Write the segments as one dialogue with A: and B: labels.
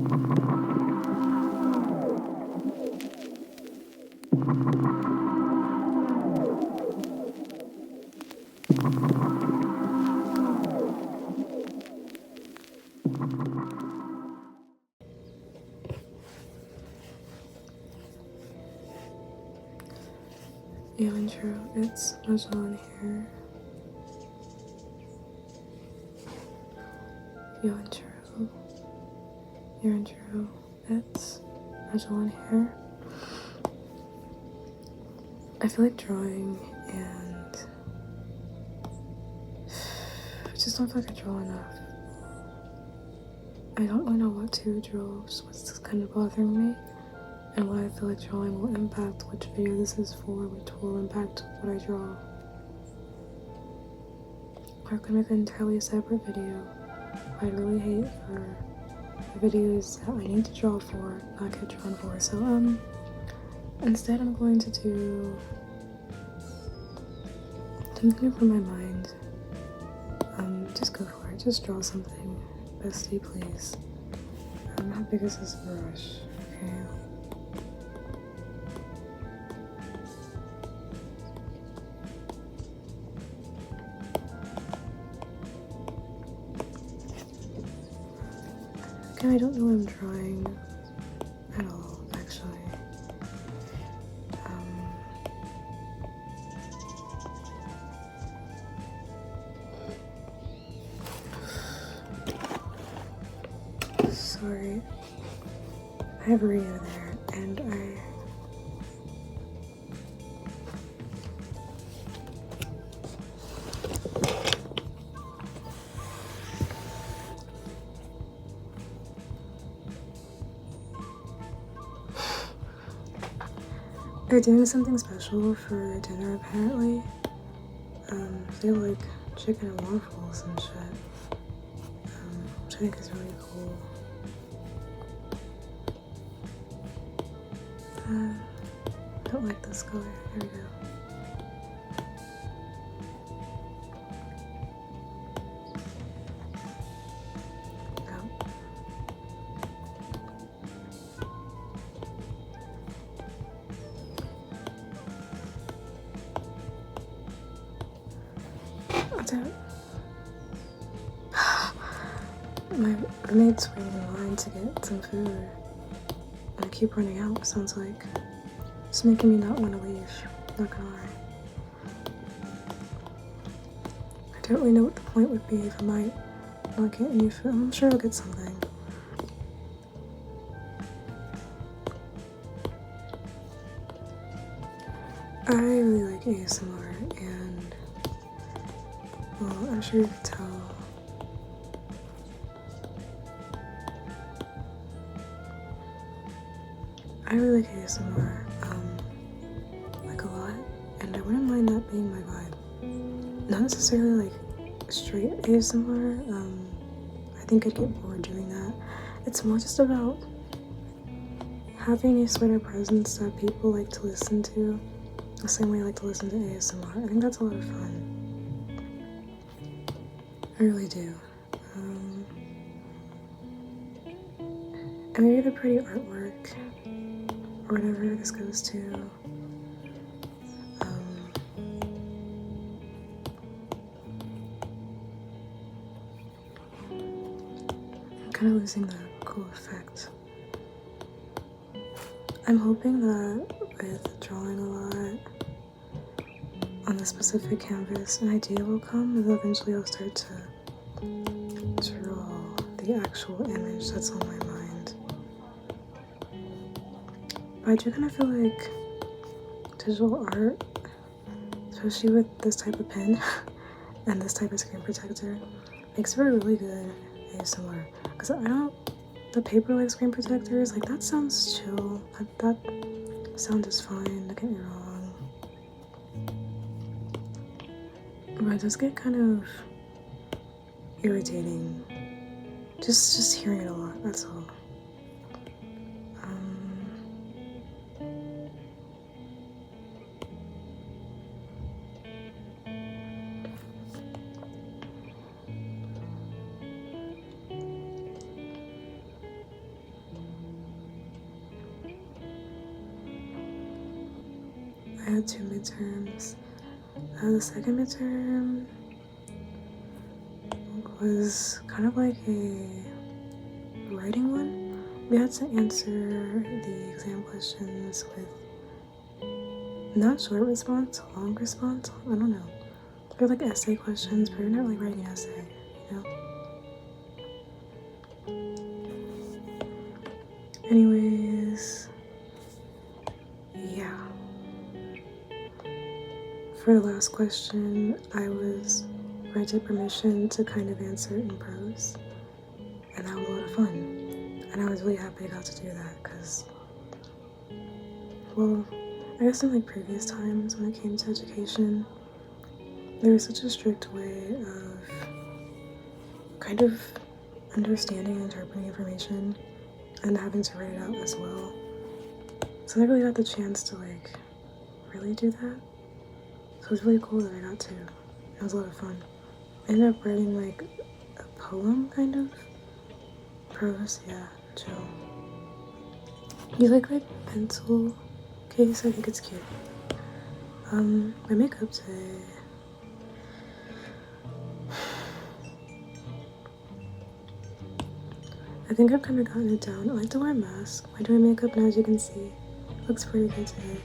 A: Yeah, and true, it's Magellan hair. You're true, it's Magellan hair. I feel like drawing and I just don't feel like I draw enough. I don't really know what to draw, so what's kind of bothering me, and what I feel like drawing will impact which video this is for, which will impact what I draw. Or I could make an entirely separate video. I'd really hate for the videos that I need to draw for not get drawn for. So instead I'm going to do something from my mind. Just go for it. Just draw something. Bestie, please. How big is this brush? Okay. Again, I don't know what I'm drawing at all, actually. Sorry. I have Rio there, and they're doing something special for dinner, apparently. They have like chicken and waffles and shit, which I think is really cool. I don't like this color. Here we go. My roommate's waiting in line to get some food, and I keep running out, sounds like. It's making me not want to leave, not gonna lie. I don't really know what the point would be if I might not get any food. I'm sure I'll get something. I really like ASMR, and, well, I'm sure you can tell. I really like ASMR, like a lot, and I wouldn't mind that being my vibe. Not necessarily like straight ASMR, I think I'd get bored doing that. It's more just about having a sort of presence that people like to listen to, the same way I like to listen to ASMR. I think that's a lot of fun. I really do. And maybe the pretty artwork, or whatever this goes to. I'm kind of losing the cool effect. I'm hoping that with drawing a lot on a specific canvas, an idea will come, and eventually I'll start to draw the actual image that's on my mind. But I do kind of feel like digital art, especially with this type of pen and this type of screen protector, makes for a really good ASMR. Because the paper like screen protectors, like that sounds chill. That sound is fine, don't get me wrong. But it does get kind of irritating. Just hearing it a lot, that's all. had 2 midterms. The second midterm was kind of like a writing one. We had to answer the exam questions with not short response, long response. I don't know. They're like essay questions, but you're not like writing an essay, you know? Anyways, yeah. For the last question, I was granted permission to kind of answer it in prose, and that was a lot of fun. And I was really happy I got to do that because, well, I guess in like previous times when it came to education, there was such a strict way of kind of understanding and interpreting information and having to write it out as well. So I never really got the chance to like really do that. So it was really cool that I got to. It was a lot of fun. I ended up writing like a poem kind of. Prose, yeah, chill. You like pencil case? I think it's cute. My makeup today. I think I've kind of gotten it down. I like to wear a mask when I do my makeup, and as you can see, it looks pretty good today.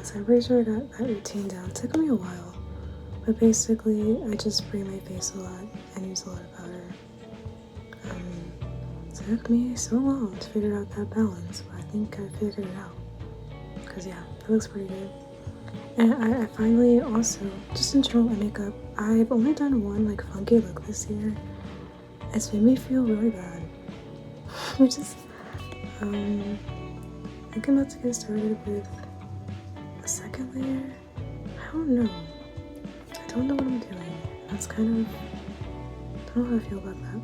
A: So I'm pretty sure I got that routine down. It took me a while, but basically I just spray my face a lot and use a lot of powder. So it took me so long to figure out that balance, but I think I figured it out. Because yeah, it looks pretty good. And I finally also, just in general my makeup, I've only done one like funky look this year. It's made me feel really bad. Which is, I think I'm about to get started with a second layer. I don't know. I don't know what I'm doing. That's kind of, I don't know how I feel about that.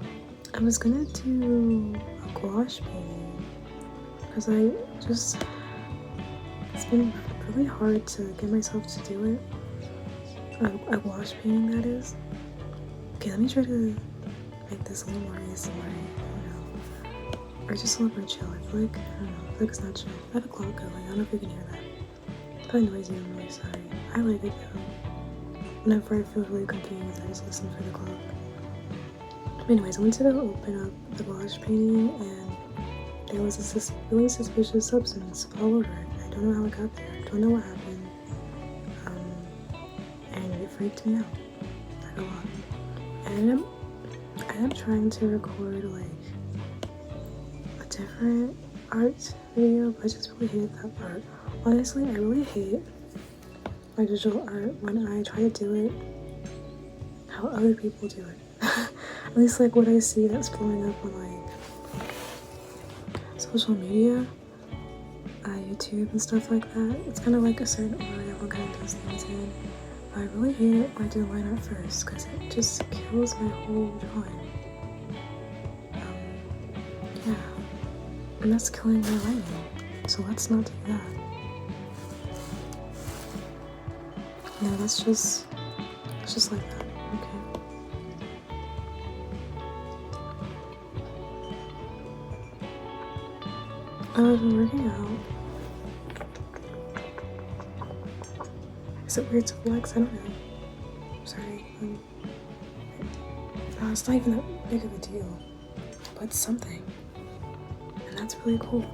A: I was gonna do a gouache painting because it's been really hard to get myself to do it. A gouache painting, that is. Okay, let me try to make this a little more ASMR. Or just a little more chill. I feel like, I don't know, I feel like it's not chill. I have a clock going. I don't know if you can hear that. It's probably noisy. I'm really sorry. I like it though. Whenever I feel really confused, I just listen for the clock. Anyways, I went to go open up the gouache painting and there was a really suspicious substance all over it. I don't know how it got there. I don't know what happened. And it freaked me out. Like a lot. And I am trying to record like different art video, but I just really hated that part. Honestly, I really hate my digital art when I try to do it how other people do it. At least like what I see that's blowing up on like social media, YouTube and stuff like that. It's kind of like a certain order everyone kind of does things in. But I really hate it when I do line art first because it just kills my whole drawing. Yeah. And that's killing my writing, so let's not do that. No, it's just like that, okay? I've been working out. Is it weird to flex? I don't know. Sorry. It's not even that big of a deal, but it's something. And that's really cool.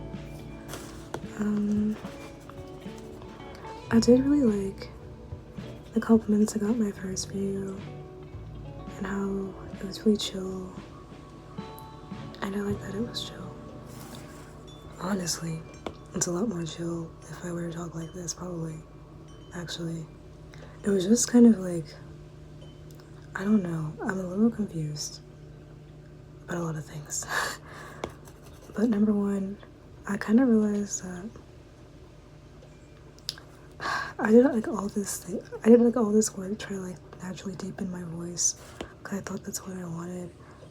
A: I did really like the compliments I got in my first video and how it was really chill, and I like that it was chill. Honestly, it's a lot more chill if I were to talk like this, probably. Actually, it was just kind of like, I don't know, I'm a little confused about a lot of things. But number one, I kind of realized that I did like all this work to try to like naturally deepen my voice because I thought that's what I wanted,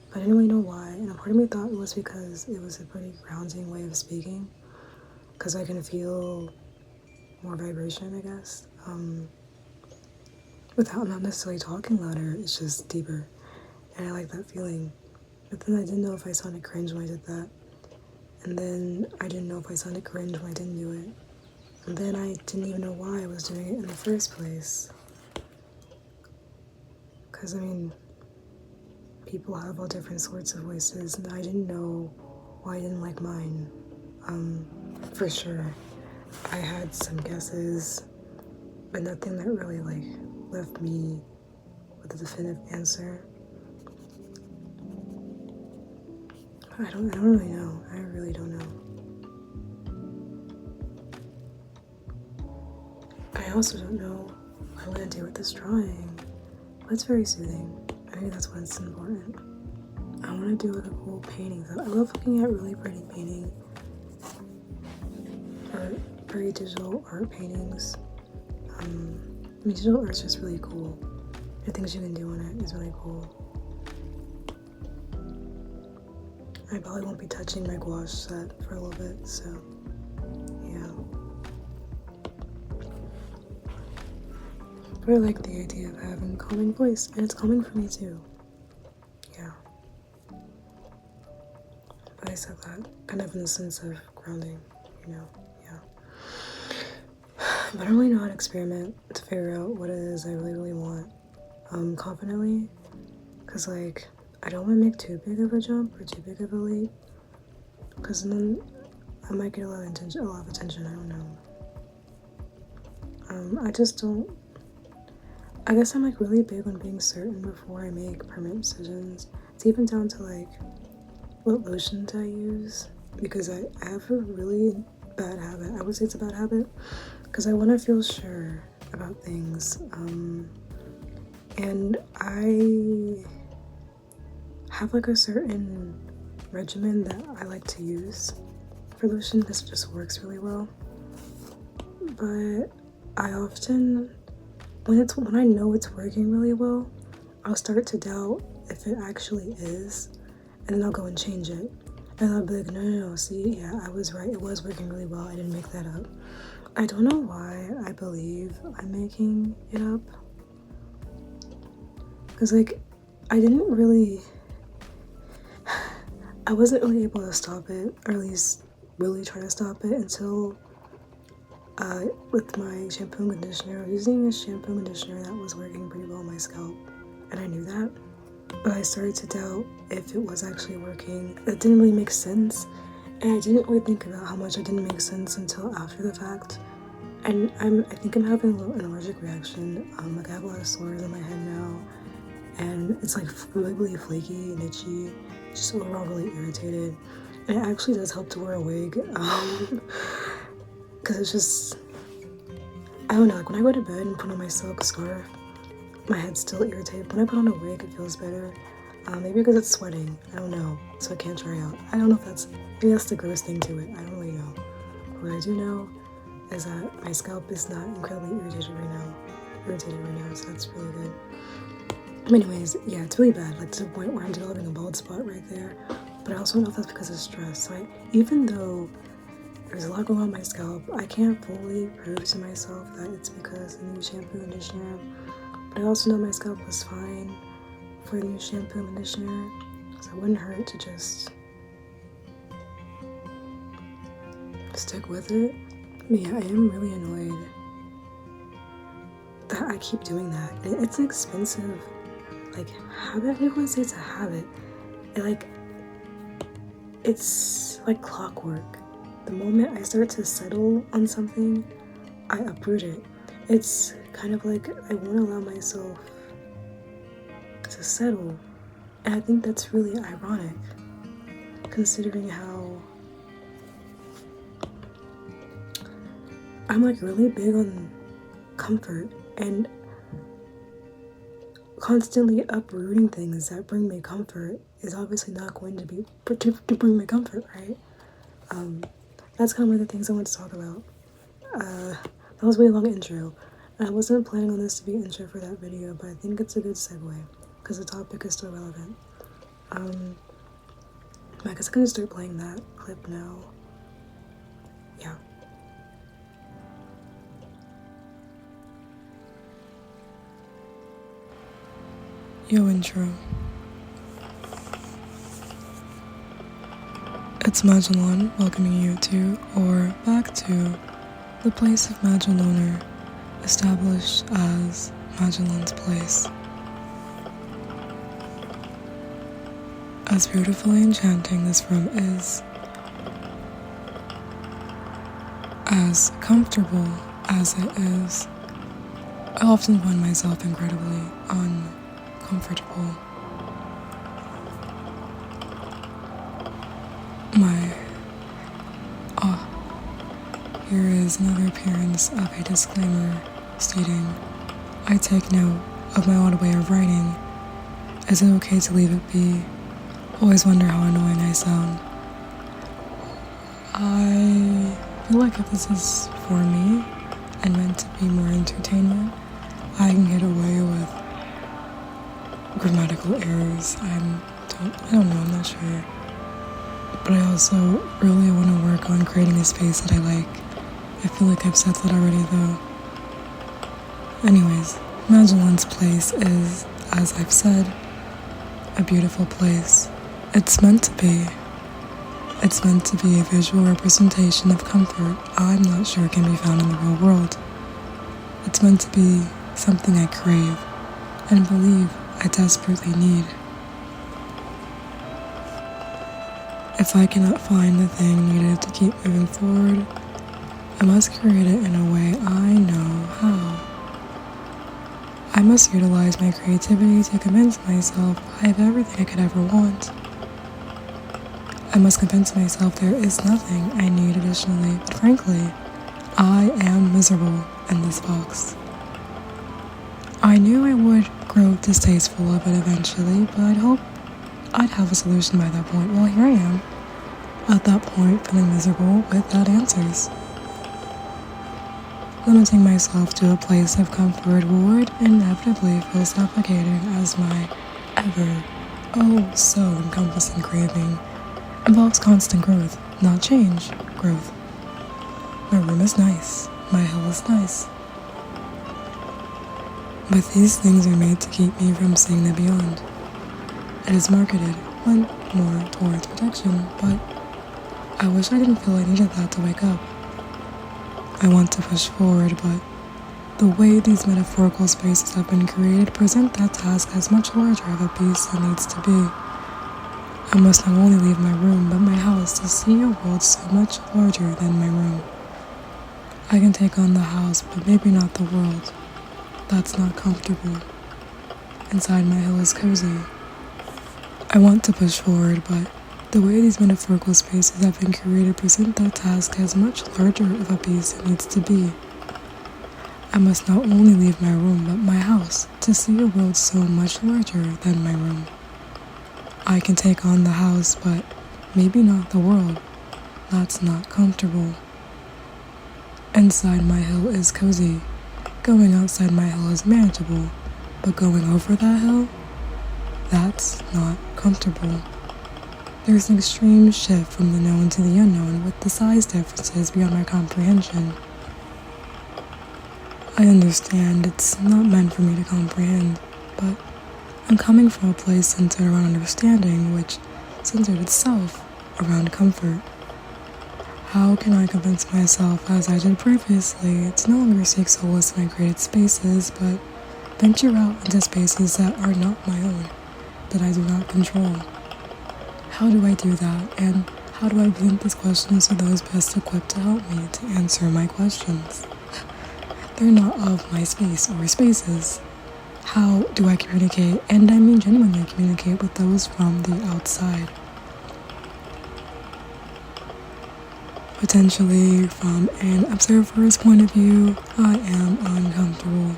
A: but I didn't really know why. And a part of me thought it was because it was a pretty grounding way of speaking, because I can feel more vibration, I guess, without not necessarily talking louder. It's just deeper, and I like that feeling. But then I didn't know if I sounded cringe when I did that. And then I didn't know if I sounded cringe when I didn't do it. And then I didn't even know why I was doing it in the first place. Because, I mean, people have all different sorts of voices, and I didn't know why I didn't like mine. For sure. I had some guesses, but nothing that really, like, left me with a definitive answer. I don't really know. I really don't know. I also don't know what I'm gonna do with this drawing. But it's very soothing. I think that's what's important. I want to do like a cool painting. I love looking at really pretty painting or very digital art paintings. I mean, digital art's just really cool. The things you can do on it is really cool. I probably won't be touching my gouache set for a little bit, so yeah. But I like the idea of having a calming voice, and it's calming for me too. Yeah. But I said that kind of in the sense of grounding, you know, yeah. But I don't really know how to experiment to figure out what it is I really want confidently, because like I don't want to make too big of a jump or too big of a leap, because then I might get a lot of attention. I don't know. I just don't. I guess I'm like really big on being certain before I make permanent decisions. It's even down to like what lotions I use, because I have a really bad habit. I would say it's a bad habit because I want to feel sure about things. And I have like a certain regimen that I like to use for lotion because it just works really well. But I often, when I know it's working really well, I'll start to doubt if it actually is, and then I'll go and change it. And I'll be like, no, see, yeah, I was right, it was working really well, I didn't make that up. I don't know why I believe I'm making it up. Because like, I wasn't really able to stop it, or at least really try to stop it until with my shampoo and conditioner. I was using a shampoo and conditioner that was working pretty well on my scalp, and I knew that. But I started to doubt if it was actually working. It didn't really make sense, and I didn't really think about how much it didn't make sense until after the fact. And I think I'm having an allergic reaction. Like I have a lot of sores on my head now, and it's like really flaky and itchy, just overall really irritated. And it actually does help to wear a wig, because it's just, I don't know, like when I go to bed and put on my silk scarf, my head's still irritated. When I put on a wig, it feels better. Maybe because it's sweating, I don't know, so I can't try out. I don't know if maybe that's the gross thing to it, I don't really know. But what I do know is that my scalp is not incredibly irritated right now, so that's really good. Anyways, yeah, it's really bad, like to the point where I'm developing a bald spot right there. But I also don't know if that's because of stress. So even though there's a lot going on my scalp, I can't fully prove to myself that it's because of the new shampoo and conditioner. But I also know my scalp was fine for the new shampoo and conditioner, so it wouldn't hurt to just stick with it. But yeah, I am really annoyed that I keep doing that. It's an expensive like habit. I don't want to say it's a habit. It's like clockwork. The moment I start to settle on something, I uproot it. It's kind of like I won't allow myself to settle. And I think that's really ironic, considering how I'm like really big on comfort, and constantly uprooting things that bring me comfort is obviously not going to bring me comfort, right? That's kind of one of the things I want to talk about. That was a really long intro. I wasn't planning on this to be an intro for that video, but I think it's a good segue because the topic is still relevant. I guess I'm gonna start playing that clip now. Yeah. Yo, intro. It's Magellan welcoming you to, or back to, The place of Magelloner, established as Magellan's Place. As beautifully enchanting this room is, as comfortable as it is, I often find myself incredibly uncomfortable. Here is another appearance of a disclaimer stating, I take note of my odd way of writing. Is it okay to leave it be? Always wonder how annoying I sound. I feel like if this is for me and meant to be more entertainment, I can get away with grammatical errors. I don't know, I'm not sure. But I also really want to work on creating a space that I like. I feel like I've said that already though. Anyways, Magellan's Place is, as I've said, a beautiful place. It's meant to be. It's meant to be a visual representation of comfort I'm not sure can be found in the real world. It's meant to be something I crave and believe I desperately need. If I cannot find the thing needed to keep moving forward, I must create it in a way I know how. I must utilize my creativity to convince myself I have everything I could ever want. I must convince myself there is nothing I need additionally, but frankly, I am miserable in this box. I knew I would grow distasteful of it eventually, but I'd hoped I'd have a solution by that point. Well, here I am, at that point, feeling miserable without answers. Limiting myself to a place of comfort would inevitably feel suffocating as my ever, oh so encompassing craving involves constant growth, not change, growth. My room is nice, my hill is nice. But these things are made to keep me from seeing the beyond. It is marketed, one more towards protection, but I wish I didn't feel I needed that to wake up. I want to push forward, but the way these metaphorical spaces have been created present that task as much larger of a beast than needs to be. I must not only leave my room, but my house to see a world so much larger than my room. I can take on the house, but maybe not the world. That's not comfortable. Inside my hill is cozy. I want to push forward, but the way these metaphorical spaces have been created present that task as much larger of a beast than needs to be. I must not only leave my room, but my house to see a world so much larger than my room. I can take on the house, but maybe not the world. That's not comfortable. Inside my hill is cozy. Going outside my hill is manageable, but going over that hill, that's not comfortable. There's an extreme shift from the known to the unknown with the size differences beyond my comprehension. I understand it's not meant for me to comprehend, but I'm coming from a place centered around understanding, which centered itself around comfort. How can I convince myself, as I did previously, to no longer seek solace in my created spaces, but venture out into spaces that are not my own, that I do not control? How do I do that, and how do I present these questions to those best equipped to help me to answer my questions? They're not of my space or spaces. How do I communicate, and I mean genuinely communicate, with those from the outside? Potentially, from an observer's point of view, I am uncomfortable.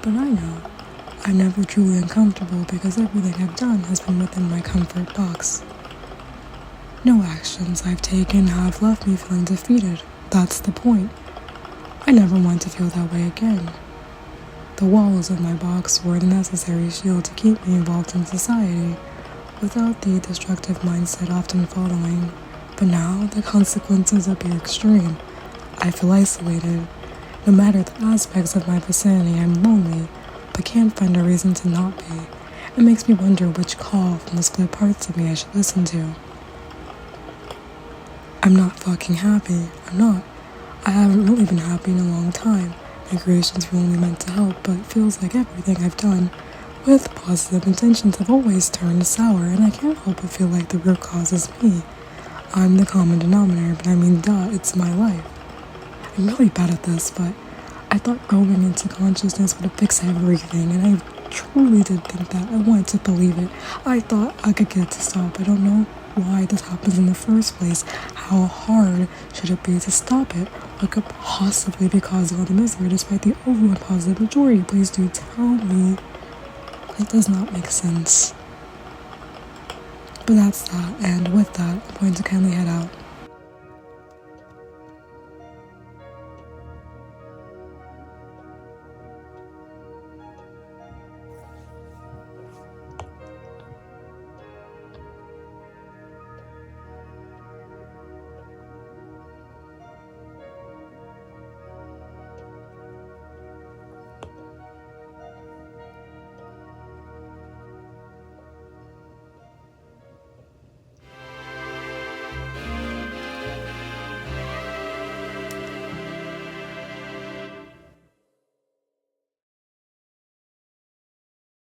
A: But I know I'm never truly uncomfortable because everything I've done has been within my comfort box. No actions I've taken have left me feeling defeated. That's the point. I never want to feel that way again. The walls of my box were the necessary shield to keep me involved in society, without the destructive mindset often following. But now the consequences appear extreme. I feel isolated. No matter the aspects of my vicinity, I'm lonely, but can't find a reason to not be. It makes me wonder which call from the split parts of me I should listen to. I'm not fucking happy. I'm not. I haven't really been happy in a long time. My creations were only meant to help, but it feels like everything I've done with positive intentions have always turned sour, and I can't help but feel like the root cause is me. I'm the common denominator, but I mean, duh, it's my life. I'm really bad at this, but I thought growing into consciousness would fix everything, and I truly did think that. I wanted to believe it. I thought I could get it to stop. I don't know why this happens in the first place. How hard should it be to stop it? What could possibly be causing all the misery despite the overall positive majority? Please do tell me. It does not make sense. But that's that, and with that, I'm going to kindly head out.